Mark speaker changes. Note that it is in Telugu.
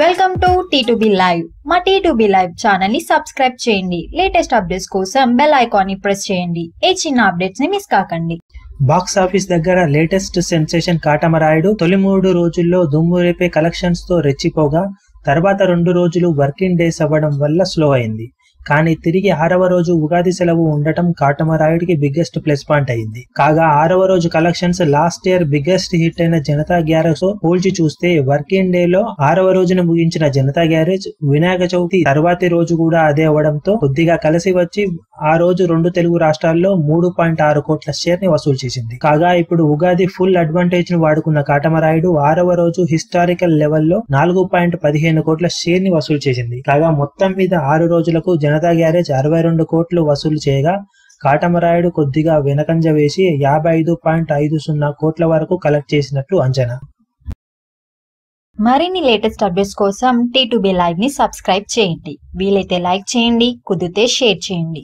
Speaker 1: Welcome to T2B live. మా T2B లైవ్ ఛానల్ ని సబ్స్క్రైబ్ చేయండి. లేటెస్ట్ అప్డేట్స్ కోసం బెల్ ఐకాన్ ని ప్రెస్ చేయండి. ఏ చిన్న అప్డేట్స్ ని మిస్ కాకండి.
Speaker 2: బాక్స్ ఆఫీస్ దగ్గర లేటెస్ట్ సెన్సేషన్ కాటమరాయుడు తొలి 3 రోజుల్లో దుమ్ము రేపే కలెక్షన్స్ తో రెచ్చిపోగా తర్వాత 2 రోజులు వర్కింగ్ డేస్ అవ్వడం వల్ల స్లో అయింది. కానీ తిరిగి 6వ రోజు ఉగాది సెలవు ఉండటం కాటమరాయుడికి బిగ్గెస్ట్ ప్లస్ పాయింట్ అయింది. కాగా 6వ రోజు collections last year biggest hit అయిన జనతా గ్యారేజ్ తో పోల్చి చూస్తే వర్కింగ్ డే లో 6వ రోజున ముగించిన జనతా గ్యారేజ్ వినాయక చవితి తర్వాతి రోజు కూడా అదే అవడంతో కొద్దిగా కలిసి వచ్చి ఆ రోజు 2 తెలుగు రాష్ట్రాల్లో 3.6 కోట్ల షేర్ ని వసూలు చేసింది. కాగా ఇప్పుడు ఉగాది ఫుల్ అడ్వాంటేజ్ ను వాడుకున్న కాటమరాయుడు 6వ రోజు హిస్టారికల్ లెవెల్లో 4.15 కోట్ల షేర్ ని వసూలు చేసింది. కాగా మొత్తం మీద 6 రోజులకు జనతా గ్యారేజ్ 62 కోట్లు వసూలు చేయగా కాటమరాయుడు కొద్దిగా వెనకంజ వేసి 55.50 కోట్ల వరకు కలెక్ట్ చేసినట్లు అంచనా.
Speaker 1: మరిన్ని లేటెస్ట్ అప్డేట్స్ కోసం T2B లైవ్ ని సబ్స్క్రైబ్ చేయండి. వీలైతే లైక్ చేయండి, కుదిరితే షేర్ చేయండి.